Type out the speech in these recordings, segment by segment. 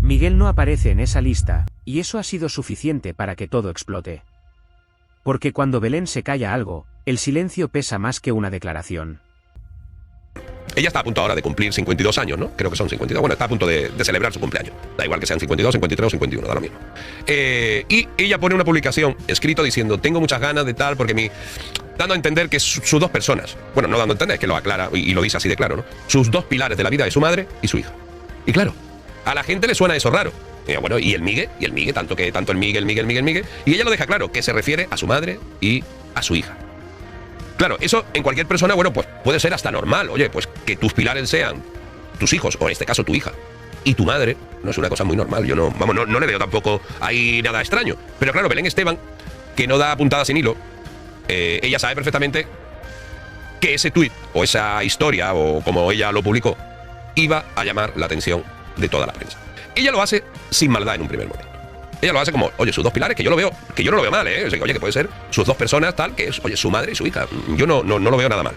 Miguel no aparece en esa lista, y eso ha sido suficiente para que todo explote. Porque cuando Belén se calla algo, el silencio pesa más que una declaración. Ella está a punto ahora de cumplir 52 años, ¿no? Creo que son 52. Bueno, está a punto de celebrar su cumpleaños. Da igual que sean 52, 53 o 51, da lo mismo. Y ella pone una publicación escrito diciendo: tengo muchas ganas de tal, porque dando a entender que sus dos personas, bueno, no dando a entender, es que lo aclara y lo dice así de claro, ¿no? Sus dos pilares de la vida es su madre y su hija. Y claro, a la gente le suena eso raro. Y bueno, y el Migue, tanto el Migue, y ella lo deja claro, que se refiere a su madre y a su hija. Claro, eso en cualquier persona, bueno, pues puede ser hasta normal. Oye, pues que tus pilares sean tus hijos, o en este caso tu hija, y tu madre, no es una cosa muy normal. Yo no le veo tampoco ahí nada extraño. Pero claro, Belén Esteban, que no da puntada sin hilo, ella sabe perfectamente que ese tuit, o esa historia, o como ella lo publicó, iba a llamar la atención de toda la prensa. Ella lo hace sin maldad en un primer momento. Ella lo hace como, oye, sus dos pilares, que yo no lo veo mal, ¿eh? O sea, oye, que puede ser sus dos personas, tal, que es, oye, su madre y su hija. Yo no lo veo nada mal.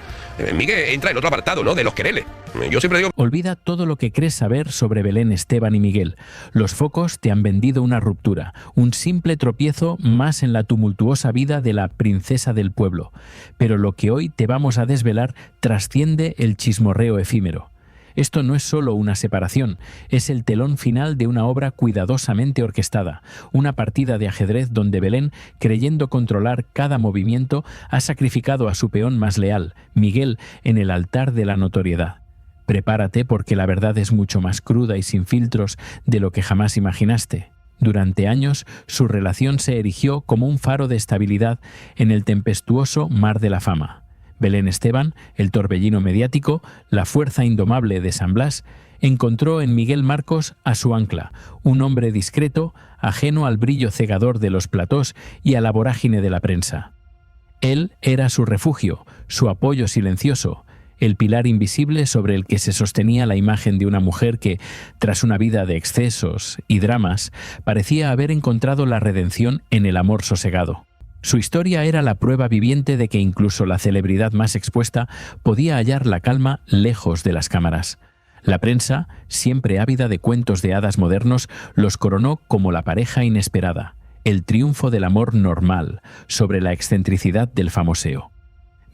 Miguel entra en otro apartado, ¿no? De los quereles. Yo siempre digo... Olvida todo lo que crees saber sobre Belén Esteban y Miguel. Los focos te han vendido una ruptura, un simple tropiezo más en la tumultuosa vida de la princesa del pueblo. Pero lo que hoy te vamos a desvelar trasciende el chismorreo efímero. Esto no es solo una separación, es el telón final de una obra cuidadosamente orquestada, una partida de ajedrez donde Belén, creyendo controlar cada movimiento, ha sacrificado a su peón más leal, Miguel, en el altar de la notoriedad. Prepárate porque la verdad es mucho más cruda y sin filtros de lo que jamás imaginaste. Durante años, su relación se erigió como un faro de estabilidad en el tempestuoso mar de la fama. Belén Esteban, el torbellino mediático, la fuerza indomable de San Blas, encontró en Miguel Marcos a su ancla, un hombre discreto, ajeno al brillo cegador de los platós y a la vorágine de la prensa. Él era su refugio, su apoyo silencioso, el pilar invisible sobre el que se sostenía la imagen de una mujer que, tras una vida de excesos y dramas, parecía haber encontrado la redención en el amor sosegado. Su historia era la prueba viviente de que incluso la celebridad más expuesta podía hallar la calma lejos de las cámaras. La prensa, siempre ávida de cuentos de hadas modernos, los coronó como la pareja inesperada, el triunfo del amor normal sobre la excentricidad del famoseo.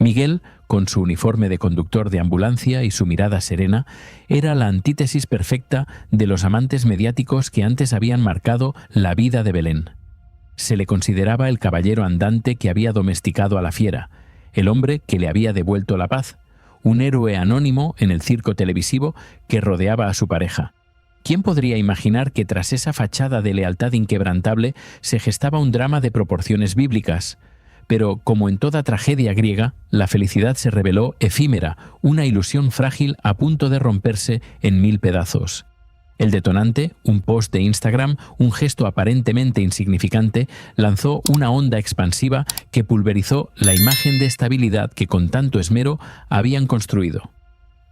Miguel, con su uniforme de conductor de ambulancia y su mirada serena, era la antítesis perfecta de los amantes mediáticos que antes habían marcado la vida de Belén. Se le consideraba el caballero andante que había domesticado a la fiera, el hombre que le había devuelto la paz, un héroe anónimo en el circo televisivo que rodeaba a su pareja. ¿Quién podría imaginar que tras esa fachada de lealtad inquebrantable se gestaba un drama de proporciones bíblicas? Pero, como en toda tragedia griega, la felicidad se reveló efímera, una ilusión frágil a punto de romperse en 1000 pedazos. El detonante, un post de Instagram, un gesto aparentemente insignificante, lanzó una onda expansiva que pulverizó la imagen de estabilidad que con tanto esmero habían construido.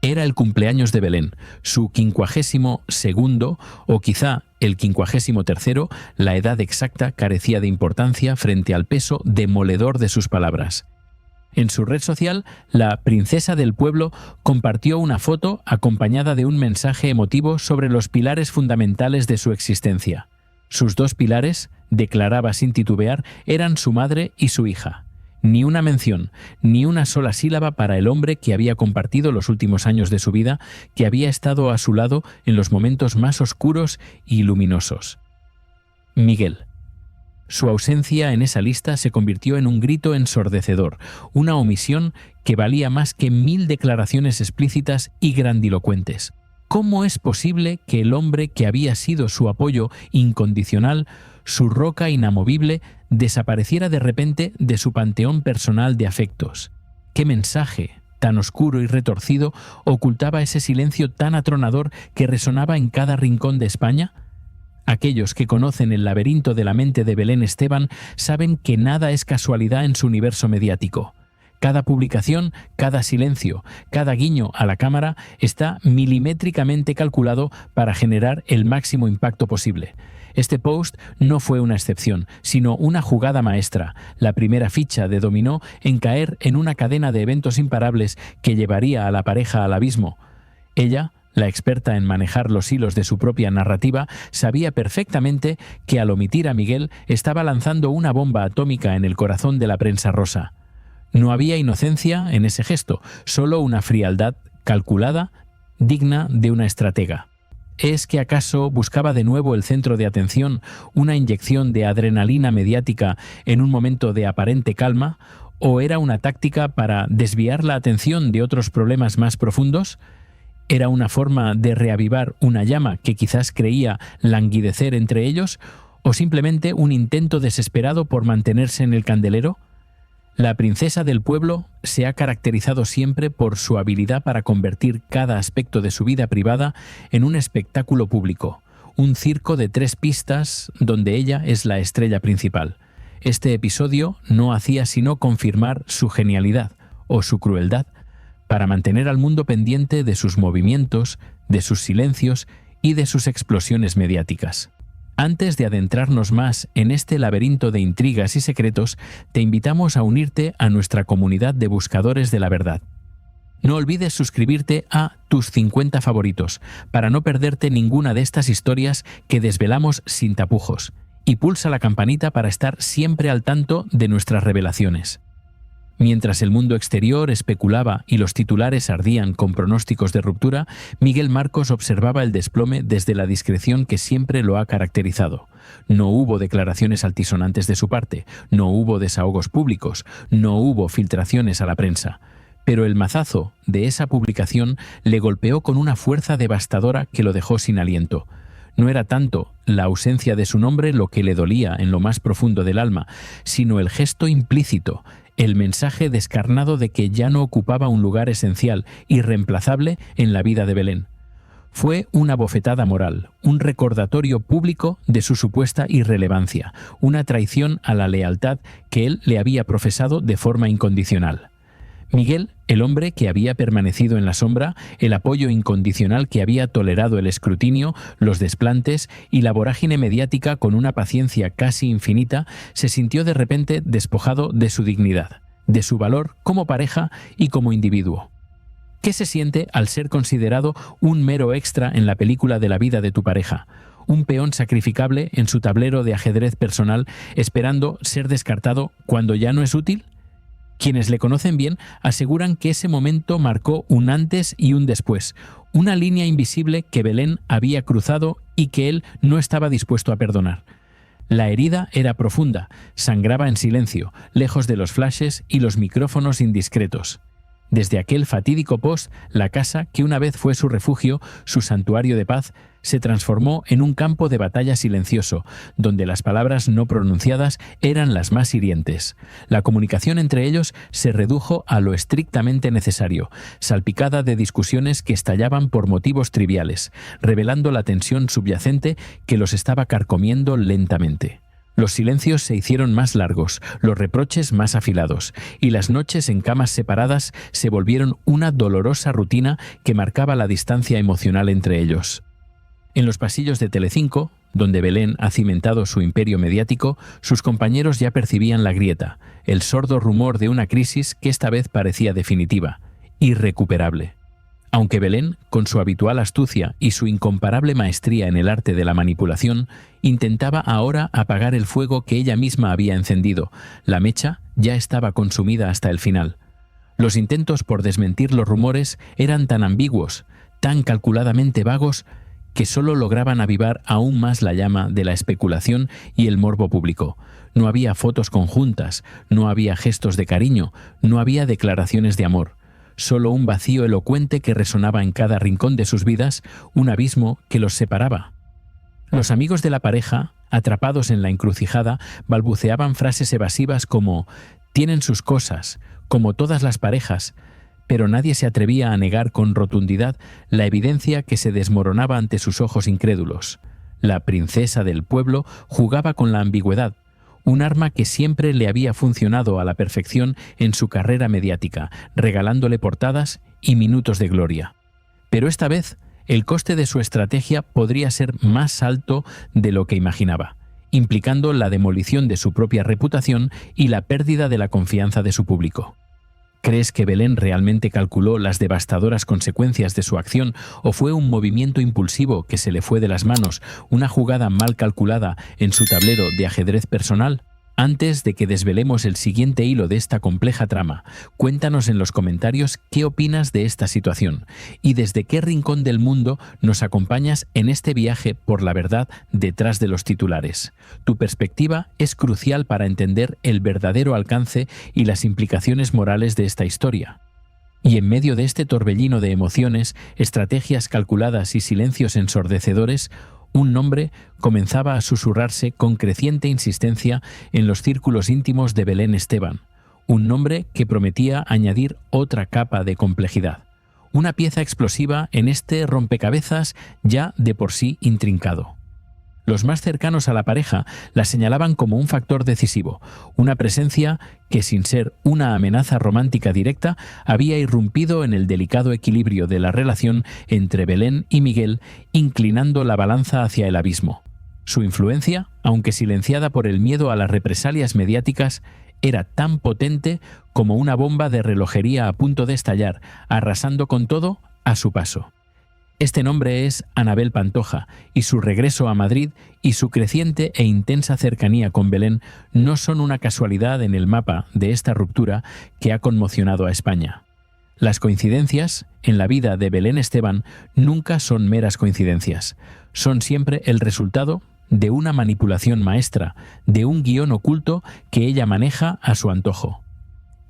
Era el cumpleaños de Belén, su 52º o quizá el 53º, la edad exacta carecía de importancia frente al peso demoledor de sus palabras. En su red social, la princesa del pueblo compartió una foto acompañada de un mensaje emotivo sobre los pilares fundamentales de su existencia. Sus dos pilares, declaraba sin titubear, eran su madre y su hija. Ni una mención, ni una sola sílaba para el hombre que había compartido los últimos años de su vida, que había estado a su lado en los momentos más oscuros y luminosos. Miguel. Su ausencia en esa lista se convirtió en un grito ensordecedor, una omisión que valía más que 1000 declaraciones explícitas y grandilocuentes. ¿Cómo es posible que el hombre que había sido su apoyo incondicional, su roca inamovible, desapareciera de repente de su panteón personal de afectos? ¿Qué mensaje, tan oscuro y retorcido, ocultaba ese silencio tan atronador que resonaba en cada rincón de España? Aquellos que conocen el laberinto de la mente de Belén Esteban saben que nada es casualidad en su universo mediático. Cada publicación, cada silencio, cada guiño a la cámara está milimétricamente calculado para generar el máximo impacto posible. Este post no fue una excepción, sino una jugada maestra, la primera ficha de dominó en caer en una cadena de eventos imparables que llevaría a la pareja al abismo. Ella, La experta en manejar los hilos de su propia narrativa sabía perfectamente que al omitir a Miguel estaba lanzando una bomba atómica en el corazón de la prensa rosa. No había inocencia en ese gesto, solo una frialdad calculada, digna de una estratega. ¿Es que acaso buscaba de nuevo el centro de atención, una inyección de adrenalina mediática en un momento de aparente calma, o era una táctica para desviar la atención de otros problemas más profundos? ¿Era una forma de reavivar una llama que quizás creía languidecer entre ellos, o simplemente un intento desesperado por mantenerse en el candelero? La princesa del pueblo se ha caracterizado siempre por su habilidad para convertir cada aspecto de su vida privada en un espectáculo público, un circo de 3 pistas donde ella es la estrella principal. Este episodio no hacía sino confirmar su genialidad o su crueldad para mantener al mundo pendiente de sus movimientos, de sus silencios y de sus explosiones mediáticas. Antes de adentrarnos más en este laberinto de intrigas y secretos, te invitamos a unirte a nuestra comunidad de buscadores de la verdad. No olvides suscribirte a Tus 50 favoritos para no perderte ninguna de estas historias que desvelamos sin tapujos, y pulsa la campanita para estar siempre al tanto de nuestras revelaciones. Mientras el mundo exterior especulaba y los titulares ardían con pronósticos de ruptura, Miguel Marcos observaba el desplome desde la discreción que siempre lo ha caracterizado. No hubo declaraciones altisonantes de su parte, no hubo desahogos públicos, no hubo filtraciones a la prensa. Pero el mazazo de esa publicación le golpeó con una fuerza devastadora que lo dejó sin aliento. No era tanto la ausencia de su nombre lo que le dolía en lo más profundo del alma, sino el gesto implícito, el mensaje descarnado de que ya no ocupaba un lugar esencial, irreemplazable en la vida de Belén. Fue una bofetada moral, un recordatorio público de su supuesta irrelevancia, una traición a la lealtad que él le había profesado de forma incondicional. Miguel, el hombre que había permanecido en la sombra, el apoyo incondicional que había tolerado el escrutinio, los desplantes y la vorágine mediática con una paciencia casi infinita, se sintió de repente despojado de su dignidad, de su valor como pareja y como individuo. ¿Qué se siente al ser considerado un mero extra en la película de la vida de tu pareja? Un peón sacrificable en su tablero de ajedrez personal, esperando ser descartado cuando ya no es útil? Quienes le conocen bien aseguran que ese momento marcó un antes y un después, una línea invisible que Belén había cruzado y que él no estaba dispuesto a perdonar. La herida era profunda, sangraba en silencio, lejos de los flashes y los micrófonos indiscretos. Desde aquel fatídico post, la casa, que una vez fue su refugio, su santuario de paz, se transformó en un campo de batalla silencioso, donde las palabras no pronunciadas eran las más hirientes. La comunicación entre ellos se redujo a lo estrictamente necesario, salpicada de discusiones que estallaban por motivos triviales, revelando la tensión subyacente que los estaba carcomiendo lentamente. Los silencios se hicieron más largos, los reproches más afilados, y las noches en camas separadas se volvieron una dolorosa rutina que marcaba la distancia emocional entre ellos. En los pasillos de Telecinco, donde Belén ha cimentado su imperio mediático, sus compañeros ya percibían la grieta, el sordo rumor de una crisis que esta vez parecía definitiva, irrecuperable. Aunque Belén, con su habitual astucia y su incomparable maestría en el arte de la manipulación, intentaba ahora apagar el fuego que ella misma había encendido, la mecha ya estaba consumida hasta el final. Los intentos por desmentir los rumores eran tan ambiguos, tan calculadamente vagos, que solo lograban avivar aún más la llama de la especulación y el morbo público. No había fotos conjuntas, no había gestos de cariño, no había declaraciones de amor. Solo un vacío elocuente que resonaba en cada rincón de sus vidas, un abismo que los separaba. Los amigos de la pareja, atrapados en la encrucijada, balbuceaban frases evasivas como «tienen sus cosas», como todas las parejas, pero nadie se atrevía a negar con rotundidad la evidencia que se desmoronaba ante sus ojos incrédulos. La princesa del pueblo jugaba con la ambigüedad, un arma que siempre le había funcionado a la perfección en su carrera mediática, regalándole portadas y minutos de gloria. Pero esta vez, el coste de su estrategia podría ser más alto de lo que imaginaba, implicando la demolición de su propia reputación y la pérdida de la confianza de su público. ¿Crees que Belén realmente calculó las devastadoras consecuencias de su acción o fue un movimiento impulsivo que se le fue de las manos, una jugada mal calculada en su tablero de ajedrez personal? Antes de que desvelemos el siguiente hilo de esta compleja trama, cuéntanos en los comentarios qué opinas de esta situación y desde qué rincón del mundo nos acompañas en este viaje por la verdad detrás de los titulares. Tu perspectiva es crucial para entender el verdadero alcance y las implicaciones morales de esta historia. Y en medio de este torbellino de emociones, estrategias calculadas y silencios ensordecedores, un nombre comenzaba a susurrarse con creciente insistencia en los círculos íntimos de Belén Esteban, un nombre que prometía añadir otra capa de complejidad, una pieza explosiva en este rompecabezas ya de por sí intrincado. Los más cercanos a la pareja la señalaban como un factor decisivo, una presencia que, sin ser una amenaza romántica directa, había irrumpido en el delicado equilibrio de la relación entre Belén y Miguel, inclinando la balanza hacia el abismo. Su influencia, aunque silenciada por el miedo a las represalias mediáticas, era tan potente como una bomba de relojería a punto de estallar, arrasando con todo a su paso. Este nombre es Anabel Pantoja, y su regreso a Madrid y su creciente e intensa cercanía con Belén no son una casualidad en el mapa de esta ruptura que ha conmocionado a España. Las coincidencias en la vida de Belén Esteban nunca son meras coincidencias, son siempre el resultado de una manipulación maestra, de un guión oculto que ella maneja a su antojo.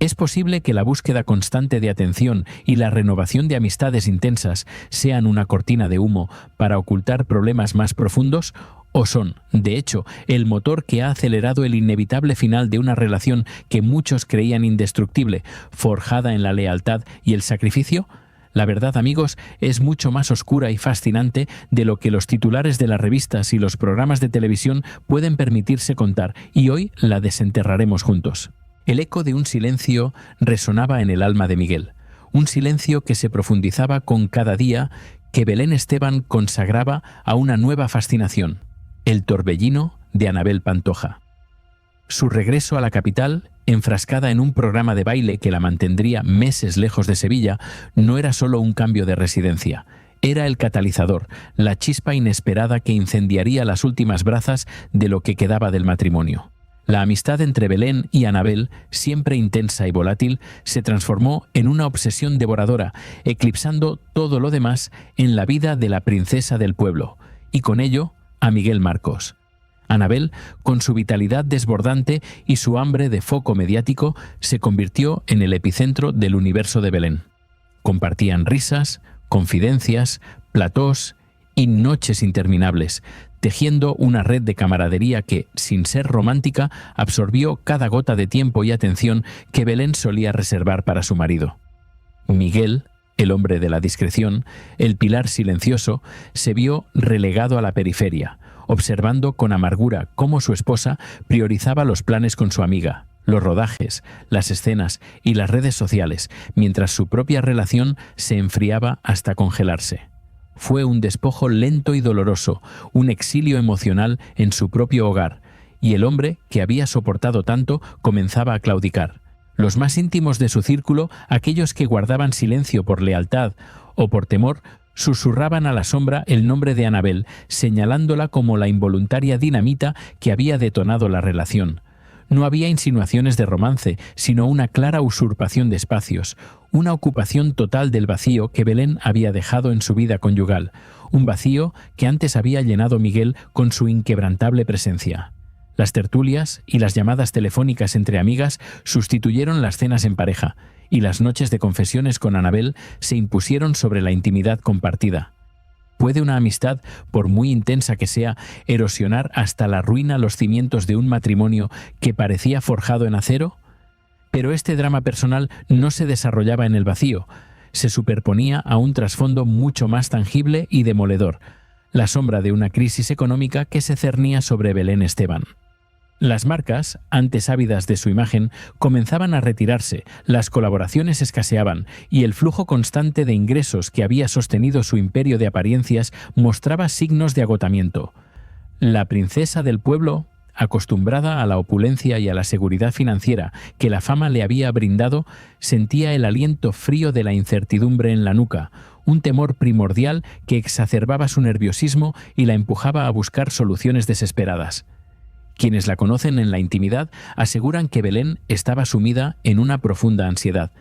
¿Es posible que la búsqueda constante de atención y la renovación de amistades intensas sean una cortina de humo para ocultar problemas más profundos? ¿O son, de hecho, el motor que ha acelerado el inevitable final de una relación que muchos creían indestructible, forjada en la lealtad y el sacrificio? La verdad, amigos, es mucho más oscura y fascinante de lo que los titulares de las revistas y los programas de televisión pueden permitirse contar, y hoy la desenterraremos juntos. El eco de un silencio resonaba en el alma de Miguel, un silencio que se profundizaba con cada día que Belén Esteban consagraba a una nueva fascinación, el torbellino de Anabel Pantoja. Su regreso a la capital, enfrascada en un programa de baile que la mantendría meses lejos de Sevilla, no era solo un cambio de residencia, era el catalizador, la chispa inesperada que incendiaría las últimas brazas de lo que quedaba del matrimonio. La amistad entre Belén y Anabel, siempre intensa y volátil, se transformó en una obsesión devoradora, eclipsando todo lo demás en la vida de la princesa del pueblo, y con ello a Miguel Marcos. Anabel, con su vitalidad desbordante y su hambre de foco mediático, se convirtió en el epicentro del universo de Belén. Compartían risas, confidencias, platós y noches interminables, tejiendo una red de camaradería que, sin ser romántica, absorbió cada gota de tiempo y atención que Belén solía reservar para su marido. Miguel, el hombre de la discreción, el pilar silencioso, se vio relegado a la periferia, observando con amargura cómo su esposa priorizaba los planes con su amiga, los rodajes, las escenas y las redes sociales, mientras su propia relación se enfriaba hasta congelarse. Fue un despojo lento y doloroso, un exilio emocional en su propio hogar, y el hombre, que había soportado tanto, comenzaba a claudicar. Los más íntimos de su círculo, aquellos que guardaban silencio por lealtad o por temor, susurraban a la sombra el nombre de Anabel, señalándola como la involuntaria dinamita que había detonado la relación. No había insinuaciones de romance, sino una clara usurpación de espacios, una ocupación total del vacío que Belén había dejado en su vida conyugal, un vacío que antes había llenado Miguel con su inquebrantable presencia. Las tertulias y las llamadas telefónicas entre amigas sustituyeron las cenas en pareja, y las noches de confesiones con Anabel se impusieron sobre la intimidad compartida. ¿Puede una amistad, por muy intensa que sea, erosionar hasta la ruina los cimientos de un matrimonio que parecía forjado en acero? Pero este drama personal no se desarrollaba en el vacío, se superponía a un trasfondo mucho más tangible y demoledor, la sombra de una crisis económica que se cernía sobre Belén Esteban. Las marcas, antes ávidas de su imagen, comenzaban a retirarse, las colaboraciones escaseaban y el flujo constante de ingresos que había sostenido su imperio de apariencias mostraba signos de agotamiento. La princesa del pueblo acostumbrada a la opulencia y a la seguridad financiera que la fama le había brindado, sentía el aliento frío de la incertidumbre en la nuca, un temor primordial que exacerbaba su nerviosismo y la empujaba a buscar soluciones desesperadas. Quienes la conocen en la intimidad aseguran que Belén estaba sumida en una profunda ansiedad,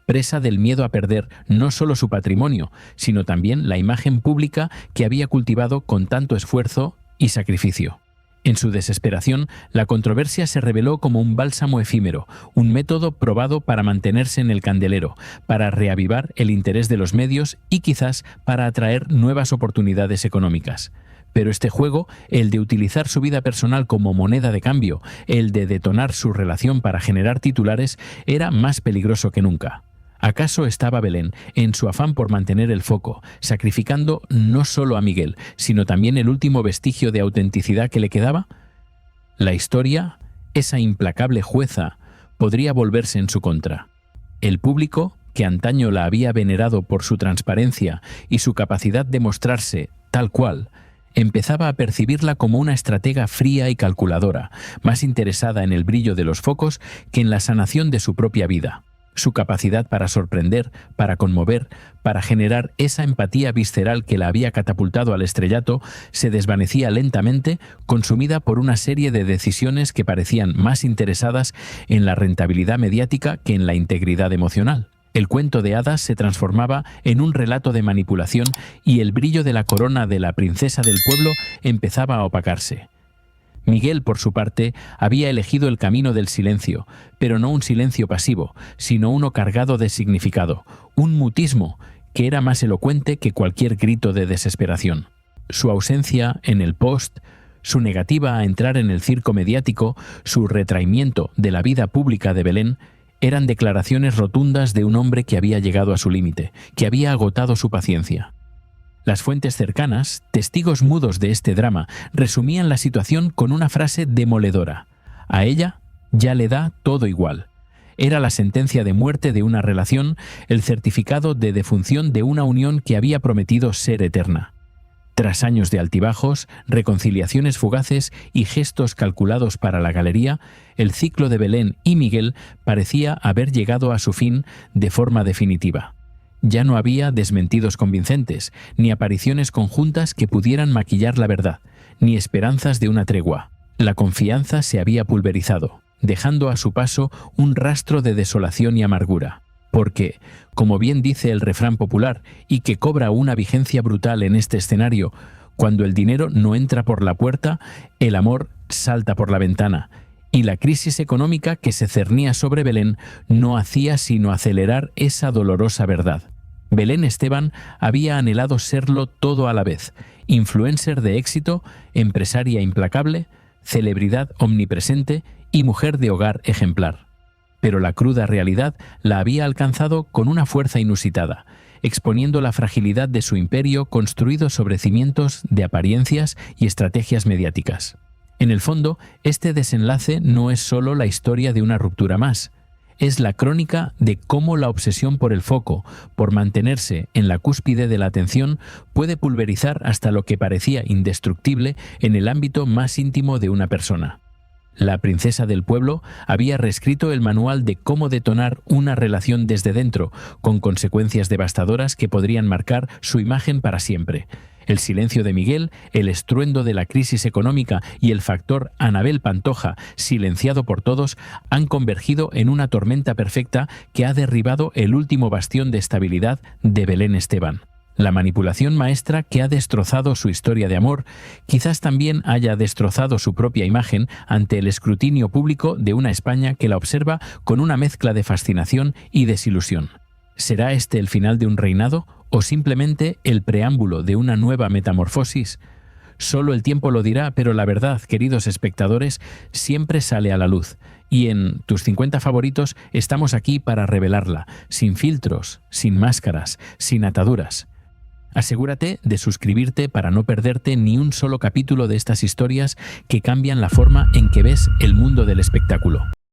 presa del miedo a perder no solo su patrimonio, sino también la imagen pública que había cultivado con tanto esfuerzo y sacrificio. En su desesperación, la controversia se reveló como un bálsamo efímero, un método probado para mantenerse en el candelero, para reavivar el interés de los medios y quizás para atraer nuevas oportunidades económicas. Pero este juego, el de utilizar su vida personal como moneda de cambio, el de detonar su relación para generar titulares, era más peligroso que nunca. ¿Acaso estaba Belén, en su afán por mantener el foco, sacrificando no solo a Miguel, sino también el último vestigio de autenticidad que le quedaba? La historia, esa implacable jueza, podría volverse en su contra. El público, que antaño la había venerado por su transparencia y su capacidad de mostrarse tal cual, empezaba a percibirla como una estratega fría y calculadora, más interesada en el brillo de los focos que en la sanación de su propia vida. Su capacidad para sorprender, para conmover, para generar esa empatía visceral que la había catapultado al estrellato, se desvanecía lentamente, consumida por una serie de decisiones que parecían más interesadas en la rentabilidad mediática que en la integridad emocional. El cuento de hadas se transformaba en un relato de manipulación y el brillo de la corona de la princesa del pueblo empezaba a opacarse. Miguel, por su parte, había elegido el camino del silencio, pero no un silencio pasivo, sino uno cargado de significado, un mutismo que era más elocuente que cualquier grito de desesperación. Su ausencia en el post, su negativa a entrar en el circo mediático, su retraimiento de la vida pública de Belén, eran declaraciones rotundas de un hombre que había llegado a su límite, que había agotado su paciencia. Las fuentes cercanas, testigos mudos de este drama, resumían la situación con una frase demoledora. A ella ya le da todo igual. Era la sentencia de muerte de una relación, el certificado de defunción de una unión que había prometido ser eterna. Tras años de altibajos, reconciliaciones fugaces y gestos calculados para la galería, el ciclo de Belén y Miguel parecía haber llegado a su fin de forma definitiva. Ya no había desmentidos convincentes, ni apariciones conjuntas que pudieran maquillar la verdad, ni esperanzas de una tregua. La confianza se había pulverizado, dejando a su paso un rastro de desolación y amargura. Porque, como bien dice el refrán popular, y que cobra una vigencia brutal en este escenario, cuando el dinero no entra por la puerta, el amor salta por la ventana, y la crisis económica que se cernía sobre Belén no hacía sino acelerar esa dolorosa verdad. Belén Esteban había anhelado serlo todo a la vez: influencer de éxito, empresaria implacable, celebridad omnipresente y mujer de hogar ejemplar. Pero la cruda realidad la había alcanzado con una fuerza inusitada, exponiendo la fragilidad de su imperio construido sobre cimientos de apariencias y estrategias mediáticas. En el fondo, este desenlace no es solo la historia de una ruptura más. Es la crónica de cómo la obsesión por el foco, por mantenerse en la cúspide de la atención, puede pulverizar hasta lo que parecía indestructible en el ámbito más íntimo de una persona. La princesa del pueblo había reescrito el manual de cómo detonar una relación desde dentro, con consecuencias devastadoras que podrían marcar su imagen para siempre. El silencio de Miguel, el estruendo de la crisis económica y el factor Anabel Pantoja, silenciado por todos, han convergido en una tormenta perfecta que ha derribado el último bastión de estabilidad de Belén Esteban. La manipulación maestra que ha destrozado su historia de amor, quizás también haya destrozado su propia imagen ante el escrutinio público de una España que la observa con una mezcla de fascinación y desilusión. ¿Será este el final de un reinado o simplemente el preámbulo de una nueva metamorfosis? Solo el tiempo lo dirá, pero la verdad, queridos espectadores, siempre sale a la luz. Y en Tus 50 favoritos estamos aquí para revelarla, sin filtros, sin máscaras, sin ataduras. Asegúrate de suscribirte para no perderte ni un solo capítulo de estas historias que cambian la forma en que ves el mundo del espectáculo.